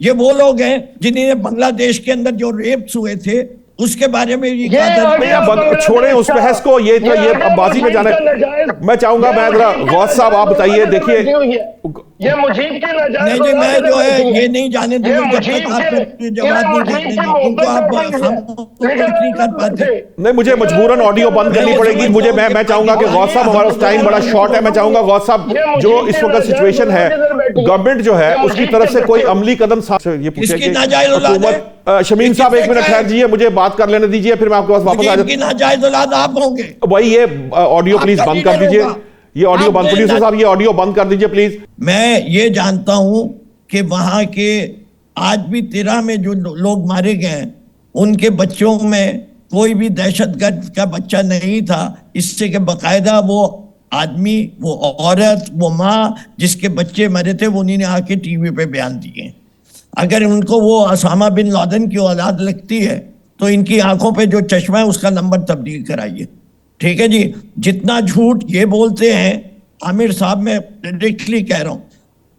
ये वो लोग हैं जिन्हें बांग्लादेश के अंदर जो रेप्स हुए थे उसके बारे में ये छोड़ें उस बहस को। ये बाजी में जाने मैं चाहूंगा। मैं जरा गौस साहब आप बताइए। देखिए ये मुजीब के नहीं जी, मैं जो है ये नहीं जाने दूंगा जब तक आप जवाब नहीं देते उनको आप नहीं कर पाते। नहीं, मुझे मजबूरन ऑडियो बंद करनी पड़ेगी। मुझे मैं चाहूंगा कि गौस साहब, हमारा टाइम बड़ा शॉर्ट है, मैं चाहूंगा गौस साहब जो इस वक्त सिचुएशन है, गवर्नमेंट जो है उसकी तरफ से कोई अमली कदम ये पूछे। शमीम साहब एक मिनट ठहर जाइए, मुझे बात कर लेने दीजिए, फिर मैं आपके पास वापस आ जाऊंगा। नाजायज औलाद आप होंगे भाई ये ऑडियो प्लीज बंद कर दीजिए। ये ऑडियो बंद, प्रोड्यूसर साहब ये ऑडियो बंद कर दीजिए प्लीज। मैं ये जानता हूं कि वहां के आज भी 13 में जो लोग मारे गए उनके बच्चों में कोई भी दहशतगर्द का बच्चा नहीं था। इससे कि बाकायदा वो आदमी, वो औरत, वो माँ जिसके बच्चे मरे थे वो उन्हीं ने आके टीवी पे बयान दिए। अगर उनको वो ओसामा बिन लादेन की औलाद लगती है तो इनकी आंखों पे जो चश्मा है उसका नंबर तब्दील कराइए। ठीक है जी। जितना झूठ ये बोलते हैं आमिर साहब, मैं डायरेक्टली कह रहा हूँ,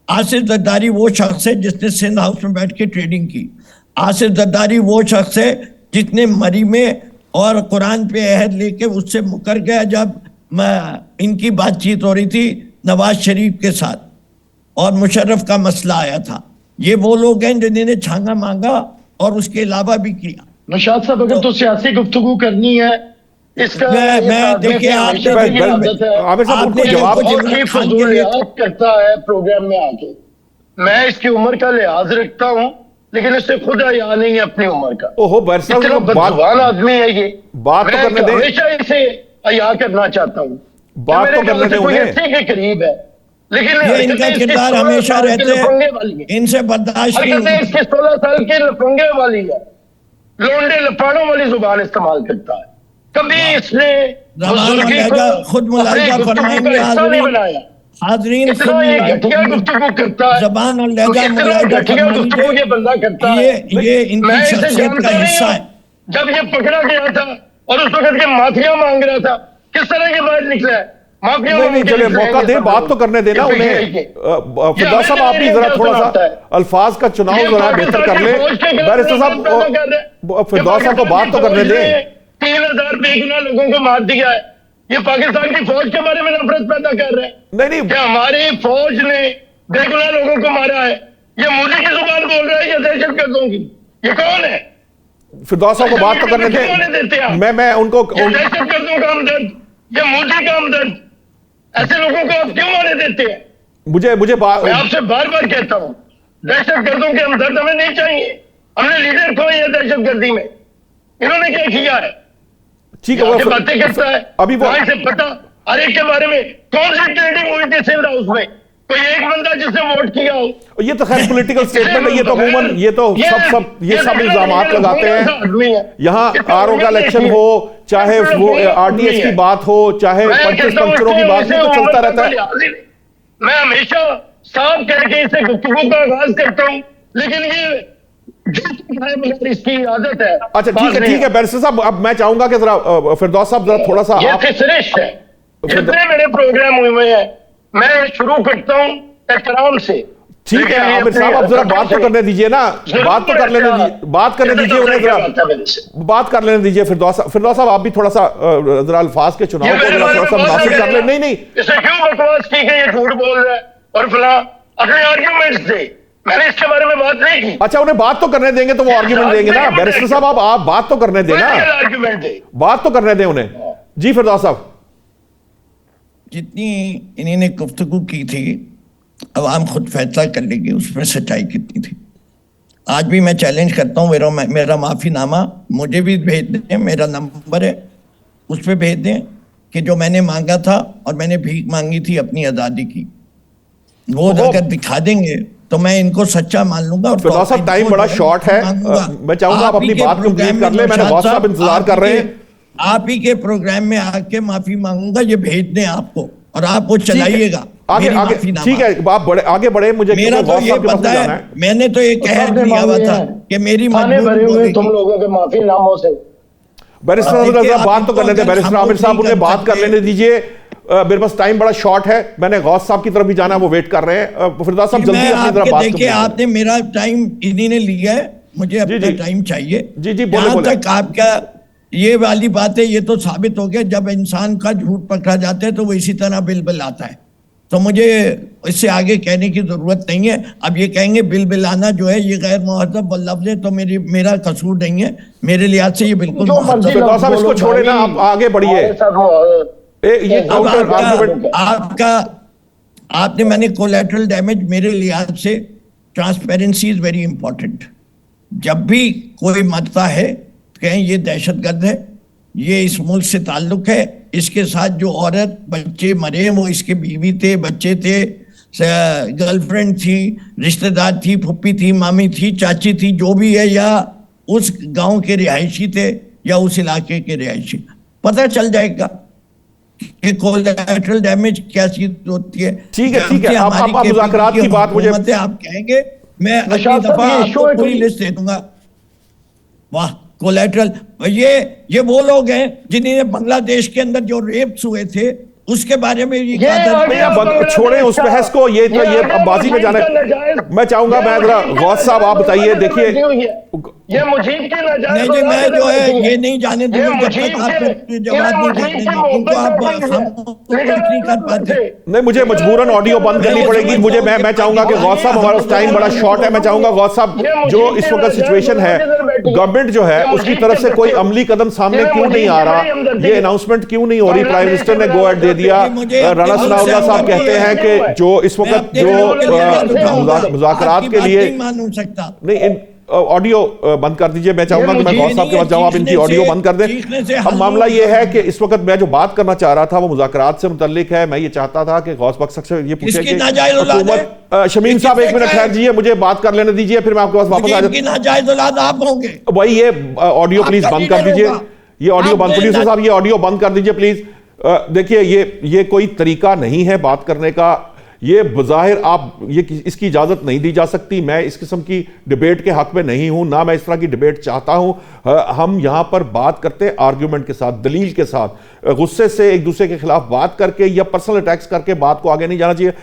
आसिफ जरदारी वो शख्स है जिसने सिंध हाउस में बैठ के ट्रेडिंग की। आसिफ जरदारी वो शख्स है जिसने मरी में और कुरान पे अहद लेके उससे मुकर गया जब इनकी बातचीत हो रही थी नवाज शरीफ के साथ और मुशर्रफ का मसला आया था। ये वो लोग हैं जिन्होंने छांगा मांगा और उसके अलावा भी किया। नौशाद साहब अगर तो सियासी गुफ्तगू करनी है इसका मैं देखिए आपने जवाब करता है प्रोग्राम में आके। मैं इसकी उम्र का लिहाज रखता हूँ लेकिन इससे खुद हया नहीं है अपनी उम्र का। ओहो इतना बदजुबान आदमी है ये। बात तो करने दे। हमेशा इसे हया करना चाहता हूँ। बात तो करने दे उन्हें। के करीब है लेकिन ये इनका किरदार हमेशा रहते हैं, इनसे बर्दाश्त नहीं। इसके 16 साल के लफंगे वाली है, लोंडे लफाड़ों वाली जुबान इस्तेमाल करता है। कभी इसने खुद मुलाहिजा फरमाएंगे हाज़रीन, घटिया गुफ्तगू करता है, ज़बान और लहजा मुलाहिजा गुफ्तगू ये बंदा करता है। ये इनकी शख्सियत का हिस्सा है। जब ये पकड़ा गया था और उस वक्त के माफिया मांग रहा था, किस तरह के बाहर निकला है? नहीं चले मौका दे, बात तो करने देना उन्हें। फिरदौस साहब आप भी जरा थोड़ा सा अल्फाज का चुनाव जरा बेहतर कर ले। बैरिस्टर साहब फिरदौस साहब को बात तो करने दे। 3000 बेगुनाह लोगों को मार दिया है। ये पाकिस्तान की फौज के बारे में नफरत पैदा कर रहे हैं। नहीं क्या हमारी फौज ने बेगुनाह लोगों को मारा है? ये मोदी की जुबान बोल रहा है या दहशतगर्दों की? ये कौन है? फिरदौस साहब को बात तो करने दे। मैं उनको दहशतगर्दों का हमदर्द, ये मोदी का हमदर्द, ऐसे लोगों को आप क्यों मारे देते हैं? मुझे मैं आपसे बार बार कहता हूं दहशतगर्दों के हमदर्द हमें नहीं चाहिए। हमने लीडर खोए हैं दहशतगर्दी में। इन्होंने क्या किया है? ठीक है, बातें करता है अभी वो से पता हर एक के बारे में। कौन सी ट्रेडिंग हुई थी सिंध हाउस में? कोई एक बंदा जिसने वोट किया हो? ये तो खैर पॉलिटिकल स्टेटमेंट है। ये तो अमूमन ये सब इल्जाम लगाते हैं। यहाँ आरओ का इलेक्शन हो, चाहे वो आरडीएस की बात हो, चाहे पंचरों की बात हो, तो चलता रहता है। मैं हमेशा साफ करके इसे गुफ्तगू का आगाज करता हूँ लेकिन ये इसकी आदत है। अच्छा ठीक है बैरिस्टर साहब, अब मैं चाहूंगा कि जरा फिरदौस साहब जरा थोड़ा सा जितने मेरे प्रोग्राम हुए हैं मैं शुरू करता हूँ एहतराम से। ठीक है आमिर साहब, अब जरा बात तो करने दीजिए ना। बात तो कर लेने दीजिए, बात करने दीजिए उन्हें, जरा बात कर लेने दीजिए। फिरदौस साहब आप भी थोड़ा सा जरा अल्फाज के चुनाव को जरा थोड़ा सा मुनासिब कर ले। नहीं इसे क्यों बकवास की है? ये झूठ बोल रहा है और फला अपने आर्ग्यूमेंट्स दे। मैंने इसके बारे में बात नहीं की। अच्छा उन्हें बात तो करने देंगे तो वो आर्ग्यूमेंट देंगे ना। बैरिस्टर साहब आप बात तो करने देना, आर्ग्यूमेंट दे, बात तो करने दें उन्हें। जी फिरदौस साहब, जितनी इन्होंने गुफ्तगू की थी अवाम खुद फैसला कर लेगी उसमें सच्चाई कितनी थी। आज भी मैं चैलेंज करता हूँ, मेरा माफीनामा मुझे भी भेज दें, मेरा नंबर है उस पर भेज दें कि जो मैंने मांगा था और मैंने भीख मांगी थी अपनी आज़ादी की, वो अगर दिखा देंगे तो मैं इनको सच्चा मान लूंगा। और फिरदौस साहब टाइम बड़ा शॉर्ट है, मैं चाहूंगा आप अपनी बात कंप्लीट कर ले। मैंने गौस साहब इंतजार कर रहे हैं। आप ही के प्रोग्राम में आके माफी मांगूंगा, ये भेज दें आपको और आप वो चलाइएगा आगे। ठीक है आप आगे बढ़े। मुझे मेरा तो ये पता है, मैंने तो ये कहर दिया हुआ था कि मेरी मजबूरी तुम लोगों के माफी नामों से। बैरिस्टर बात तो कर लेते हैं। बैरिस्टर आमिर साहब उन्हें बात कर लेने दीजिए। मेरे पास टाइम बड़ा शॉर्ट है, मैंने गौस साहब की तरफ भी जाना है, वो वेट कर रहे हैं। फिरदौस साहब जल्दी अपनी तरफ बात देखिए, आपने मेरा टाइम इन्हीं ने लिया है, मुझे अपना टाइम चाहिए। जी बोले। तक आपका ये वाली बात है, ये तो साबित हो गया जब इंसान का झूठ पकड़ा जाता है तो वो इसी तरह बिल आता है। तो मुझे इससे आगे कहने की जरूरत नहीं है। अब ये कहेंगे बिलाना जो है ये गैर मुहज़्ज़ब लफ्ज़ है, तो मेरा कसूर नहीं है, मेरे लिहाज से ये बिल्कुल साहब इसको छोड़े ना, आप आगे बढ़िए। आपने मैंने कोलैटरल डैमेज, मेरे लिहाज से ट्रांसपेरेंसी इज वेरी इंपॉर्टेंट। जब भी कोई मरता है कहें ये दहशतगर्द है, ये इस मुल्क से ताल्लुक है, इसके साथ जो औरत बच्चे मरे हैं वो इसके बीवी थे, बच्चे थे, गर्लफ्रेंड थी, रिश्तेदार थी, फुप्पी थी, मामी थी, चाची थी, जो भी है, या उस गांव के रिहायशी थे या उस इलाके के रिहायशी, पता चल जाएगा कि कोलैटरल डैमेज क्या चीज होती है। ठीक है आप मुज़ाकरात की बात मुझे आप कहेंगे, मैं अगली दफा आपको पूरी लिस्ट दे दूंगा। वाह, कोलैटरल, ये वो लोग हैं जिन्हें बांग्लादेश के अंदर जो रेप्स हुए थे उसके बारे में छोड़े उस बहस को, ये बाजी में जाना। मैं चाहूंगा, मैं जरा गौस साहब आप बताइए। देखिए ये मुजीब के नहीं, मैं जो है ये नहीं जाने दूंगा जब तक आप जवाब नहीं कर पाते। नहीं, मुझे मजबूरन ऑडियो बंद करनी पड़ेगी। मुझे मैं चाहूंगा कि गौस साहब, हमारा टाइम बड़ा शॉर्ट है, मैं चाहूंगा गौस साहब, जो इस वक्त सिचुएशन है, गवर्नमेंट जो है उसकी तरफ से कोई अमली कदम सामने क्यों नहीं आ रहा, ये अनाउंसमेंट क्यों नहीं हो रही? प्राइम मिनिस्टर ने गो अहेड दे दिया। राणा सनाउल्लाह साहब कहते हैं कि जो इस वक्त जो मुज़ाकरात के लिए नहीं, ऑडियो बंद कर दीजिए। मैं चाहूंगा कि मैं गौस साहब के पास जाऊं, आप इनकी ऑडियो बंद कर दें। अब मामला ये है कि इस वक्त मैं जो बात करना चाह रहा था वो मुज़ाकरात से मुतल्लिक है। मैं ये चाहता था कि गौस बख्श से ये पूछे कि हुकूमत, शमीम साहब एक मिनट ठहर दीजिए, मुझे बात कर लेने दीजिए, फिर मैं आपके पास वापस आ जाऊंगा। वही ये ऑडियो प्लीज बंद कर दीजिए, ये ऑडियो बंद, प्रोड्यूसर साहब ये ऑडियो बंद कर दीजिए प्लीज। देखिए ये कोई तरीका नहीं है बात करने का, ये बज़ाहिर आप इसकी इजाज़त नहीं दी जा सकती। मैं इस किस्म की डिबेट के हक में नहीं हूं, ना मैं इस तरह की डिबेट चाहता हूं। हम यहां पर बात करते हैं आर्ग्यूमेंट के साथ, दलील के साथ, गुस्से से एक दूसरे के खिलाफ बात करके या पर्सनल अटैक्स करके बात को आगे नहीं जाना चाहिए।